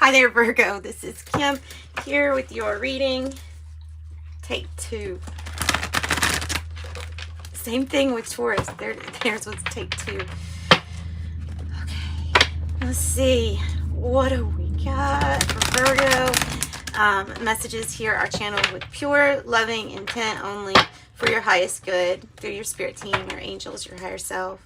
Hi there, Virgo. This is Kim here with your reading. Take two. Same thing with Taurus. There's what's take two. Okay, let's see. What do we got for Virgo? Messages here are channeled with pure, loving intent only for your highest good through your spirit team, your angels, your higher self.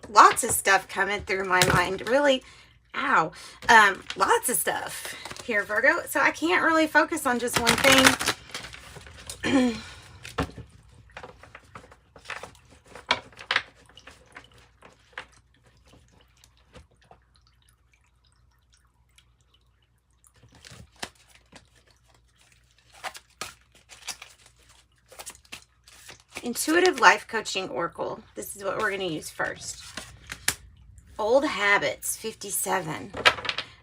Lots of stuff coming through my mind, really. Ow. Lots of stuff here, Virgo. So I can't really focus on just one thing. Intuitive Life Coaching Oracle. This is what we're going to use first. Old habits, 57.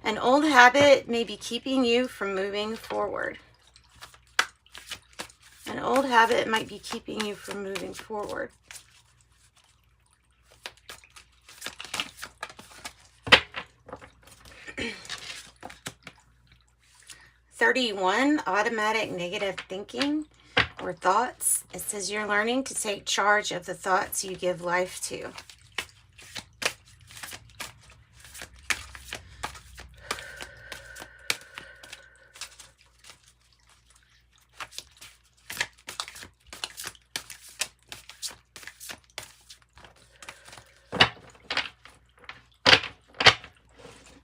An old habit may be keeping you from moving forward. An old habit might be keeping you from moving forward. (31) Automatic negative thinking or thoughts. It says you're learning to take charge of the thoughts you give life to.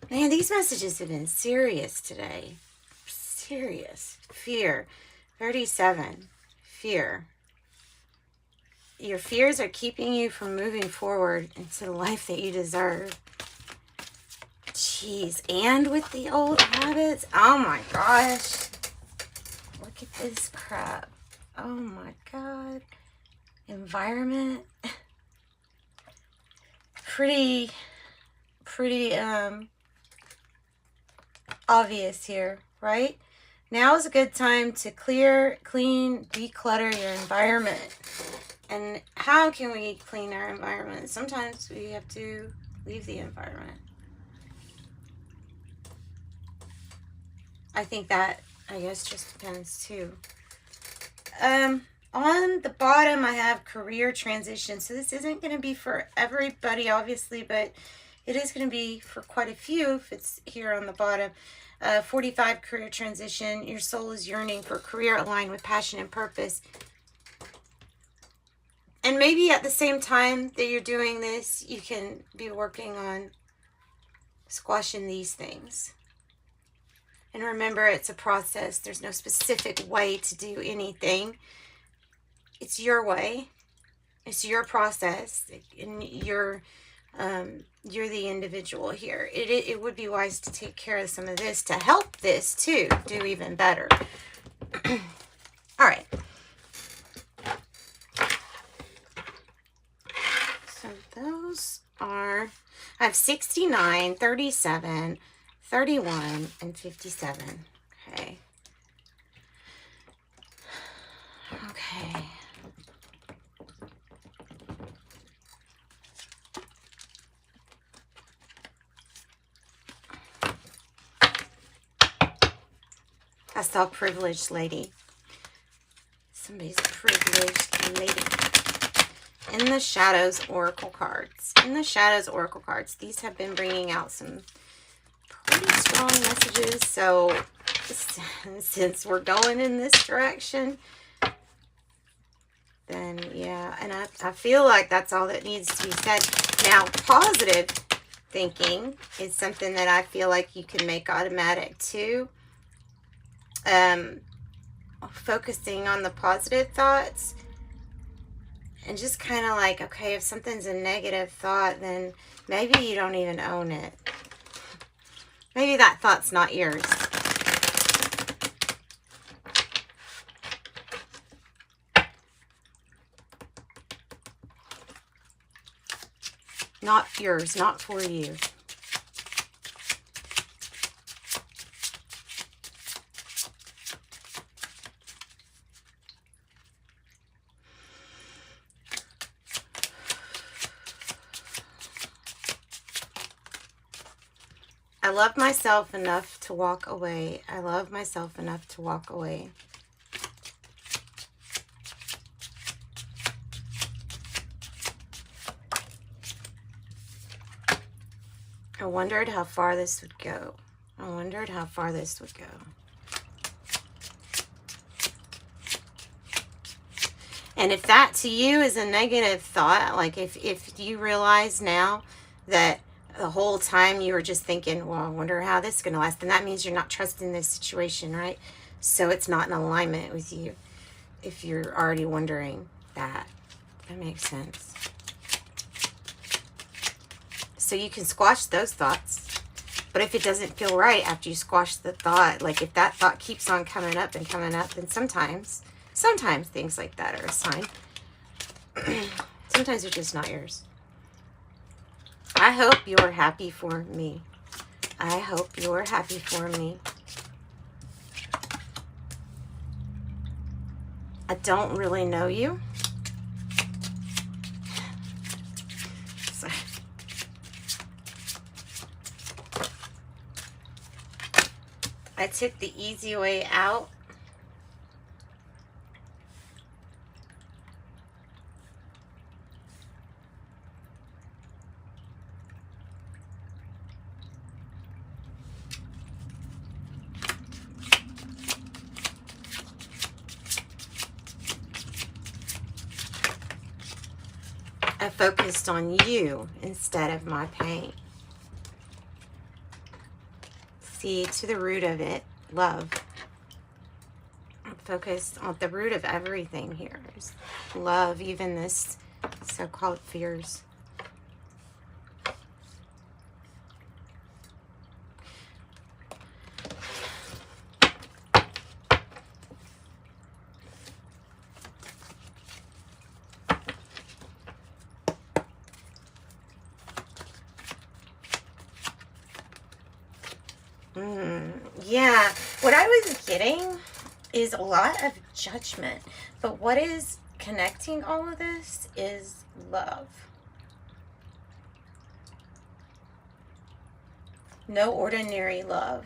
Man, these messages have been serious today. Serious. Fear. 37. Fear. Your fears are keeping you from moving forward into the life that you deserve. Jeez. And with the old habits. Oh my gosh. Look at this crap. Oh my God. Environment. Pretty obvious here, right? Now is a good time to clear, clean, declutter your environment. And how can we clean our environment? Sometimes we have to leave the environment. I think that, I guess, just depends too. On the bottom, I have career transition. So this isn't going to be for everybody, obviously, but it is going to be for quite a few if it's here on the bottom. 45, career transition. Your soul is yearning for a career aligned with passion and purpose. And maybe at the same time that you're doing this, you can be working on squashing these things. And remember, it's a process. There's no specific way to do anything. It's your way. It's your process. And you're the individual here. It would be wise to take care of some of this to help this too do even better. All right. So those are, I have 69, 37, 31, and 57. Okay. Okay. I saw privileged lady. Somebody's privileged lady. In the Shadows Oracle cards. In the Shadows Oracle cards. These have been bringing out some pretty strong messages. So since we're going in this direction, then yeah. And I feel like that's all that needs to be said. Now, positive thinking is something that I feel like you can make automatic too. Focusing on the positive thoughts and just kind of like, okay, if something's a negative thought, then maybe you don't even own it. Maybe that thought's not yours. Not yours, not for you. I love myself enough to walk away. I love myself enough to walk away. I wondered how far this would go. I wondered how far this would go. And if that to you is a negative thought, like if you realize now that the whole time you were just thinking, well, I wonder how this is going to last, then that means you're not trusting this situation, right? So it's not in alignment with you if you're already wondering that. That makes sense. So you can squash those thoughts. But if it doesn't feel right after you squash the thought, like if that thought keeps on coming up, then sometimes things like that are a sign. Sometimes they're just not yours. I hope you're happy for me. I hope you're happy for me. I don't really know you. Sorry. I took the easy way out. I focused on you instead of my pain. See, to the root of it, love. I'm focused on the root of everything here is love, even this so-called fears. Yeah, what I was getting is a lot of judgment, but what is connecting all of this is love. No ordinary love.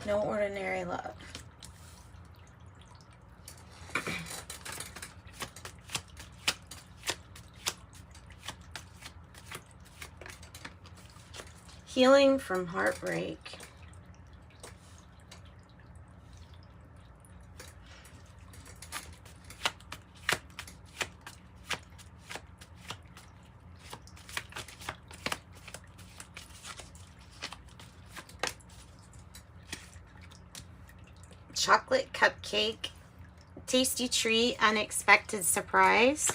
No ordinary love. Healing from heartbreak. Chocolate cupcake, tasty treat, unexpected surprise.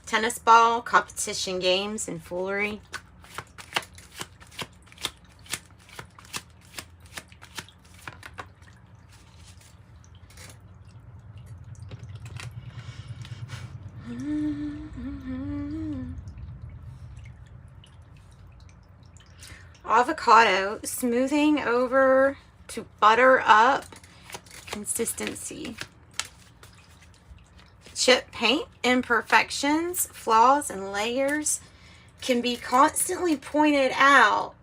Tennis ball, competition games, and foolery. Avocado, smoothing over to butter up, consistency. Chip paint, imperfections, flaws, and layers can be constantly pointed out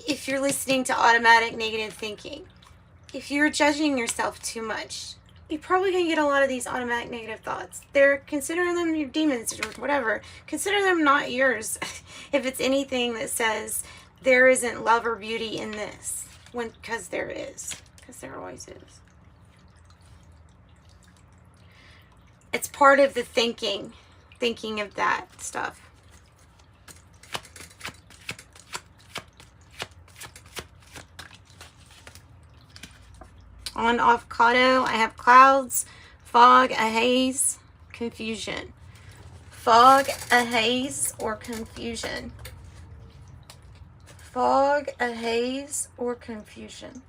if you're listening to automatic negative thinking. If you're judging yourself too much, you're probably going to get a lot of these automatic negative thoughts. Consider them your demons or whatever. Consider them not yours. If it's anything that says there isn't love or beauty in this, because there is. Because there always is. It's part of the thinking of that stuff. On avocado, I have clouds, fog, a haze, confusion. Fog, a haze, or confusion. Fog, a haze, or confusion.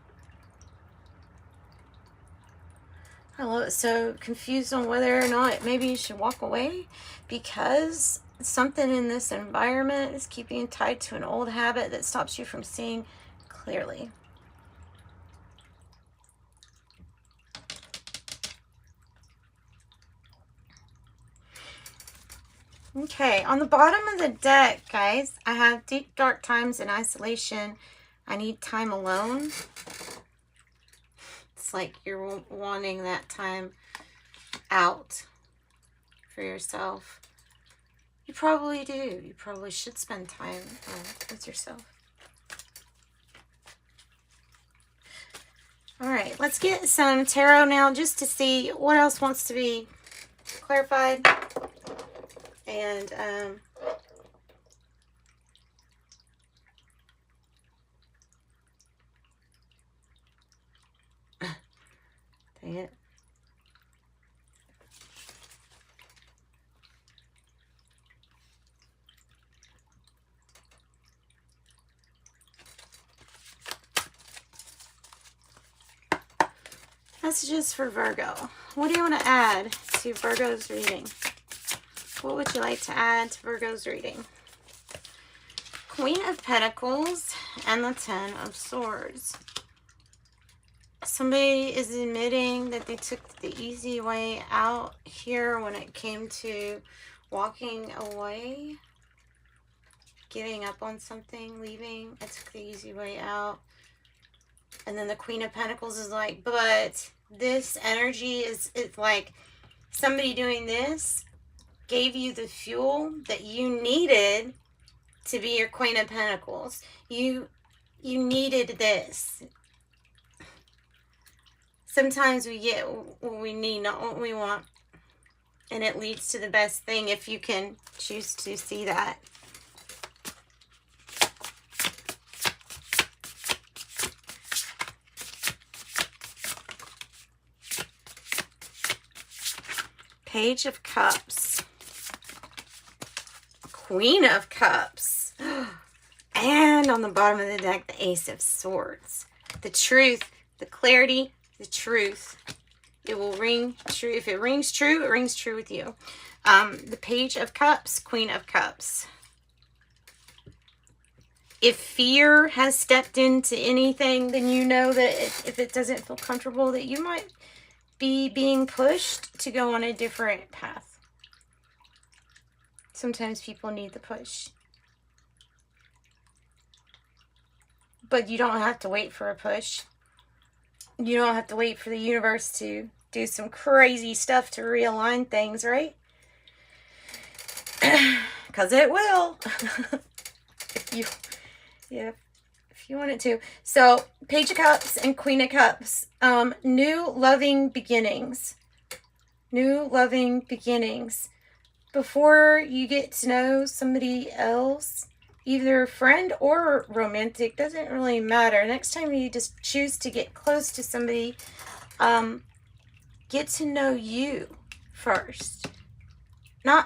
I love it. So confused on whether or not maybe you should walk away because something in this environment is keeping you tied to an old habit that stops you from seeing clearly. Okay, on the bottom of the deck, guys, I have deep, dark times in isolation. I need time alone. It's like you're wanting that time out for yourself. You probably do. You probably should spend time with yourself. All right, let's get some tarot now just to see what else wants to be clarified. And dang it. Messages for Virgo. What do you want to add to Virgo's reading? What would you like to add to Virgo's reading? Queen of Pentacles and the Ten of Swords. Somebody is admitting that they took the easy way out here when it came to walking away, giving up on something, leaving. I took the easy way out. And then the Queen of Pentacles is like, but this energy is, it's like somebody doing this gave you the fuel that you needed to be your Queen of Pentacles. You needed this. Sometimes we get what we need, not what we want. And it leads to the best thing if you can choose to see that. Page of Cups. Queen of Cups. And on the bottom of the deck, the Ace of Swords. The truth, the clarity, the truth. It will ring true. If it rings true, it rings true with you. The Page of Cups, Queen of Cups. If fear has stepped into anything, then you know that if it doesn't feel comfortable, that you might be being pushed to go on a different path. Sometimes people need the push. But you don't have to wait for a push. You don't have to wait for the universe to do some crazy stuff to realign things, right? Because it will. if you want it to. So, Page of Cups and Queen of Cups. New loving beginnings. New loving beginnings. Before you get to know somebody else, either friend or romantic, doesn't really matter. Next time you just choose to get close to somebody, get to know you first.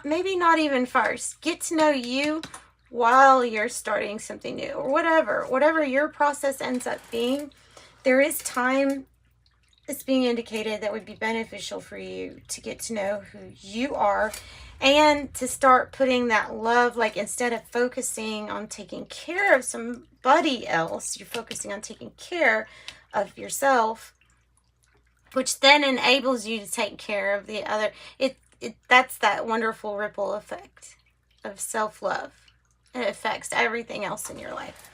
Maybe not even first. Get to know you while you're starting something new, or whatever your process ends up being. There is time that's being indicated that would be beneficial for you to get to know who you are, and to start putting that love, like instead of focusing on taking care of somebody else, you're focusing on taking care of yourself, which then enables you to take care of the other. That's that wonderful ripple effect of self-love. It affects everything else in your life.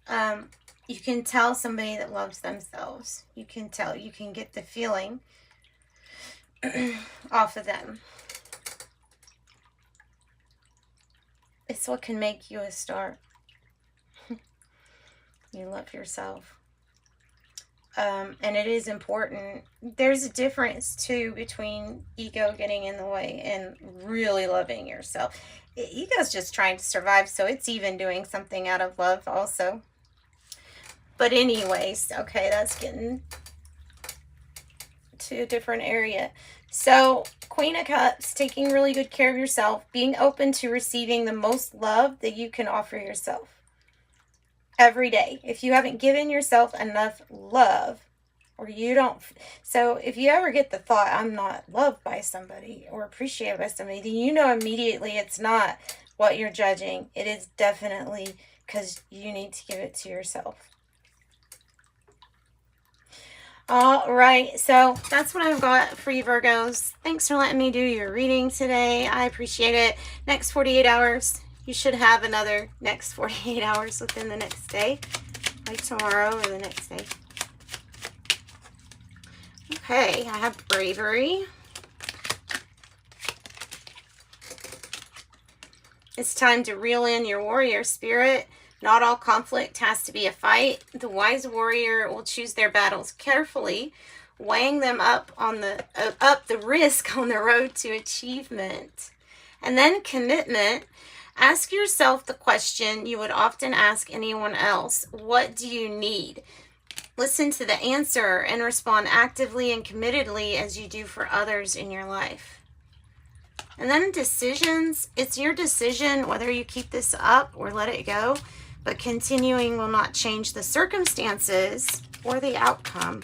You can tell somebody that loves themselves. You can tell. You can get the feeling off of them. It's what can make you a star. You love yourself. And it is important. There's a difference, too, between ego getting in the way and really loving yourself. Ego's just trying to survive, so it's even doing something out of love also. But anyways, okay, that's getting to a different area. So, Queen of Cups, taking really good care of yourself, being open to receiving the most love that you can offer yourself every day. If you haven't given yourself enough love, or you don't, so if you ever get the thought, I'm not loved by somebody or appreciated by somebody, then you know immediately it's not what you're judging. It is definitely because you need to give it to yourself. All right, so that's what I've got for you, Virgos. Thanks for letting me do your reading today. I appreciate it. Next 48 hours, you should have another next 48 hours within the next day, like tomorrow or the next day. Okay, I have bravery. It's time to reel in your warrior spirit. Not all conflict has to be a fight. The wise warrior will choose their battles carefully, weighing them up the risk on the road to achievement. And then commitment. Ask yourself the question you would often ask anyone else. What do you need? Listen to the answer and respond actively and committedly as you do for others in your life. And then decisions. It's your decision whether you keep this up or let it go. But continuing will not change the circumstances or the outcome.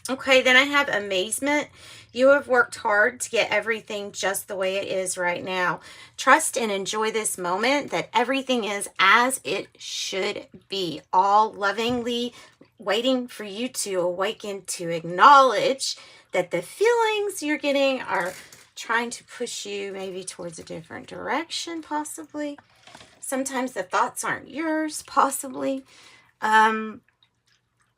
Okay, then I have amazement. You have worked hard to get everything just the way it is right now. Trust and enjoy this moment that everything is as it should be, all lovingly waiting for you to awaken to acknowledge that the feelings you're getting are trying to push you maybe towards a different direction, possibly. Sometimes the thoughts aren't yours, possibly.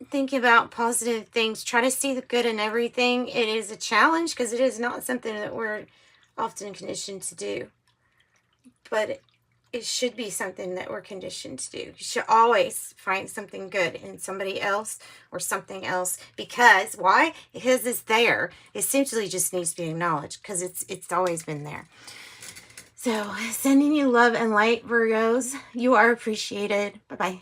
Think about positive things. Try to see the good in everything. It is a challenge because it is not something that we're often conditioned to do. But it should be something that we're conditioned to do. You should always find something good in somebody else or something else. Because, why? Because it's there. It simply just needs to be acknowledged because it's always been there. So, sending you love and light, Virgos. You are appreciated. Bye-bye.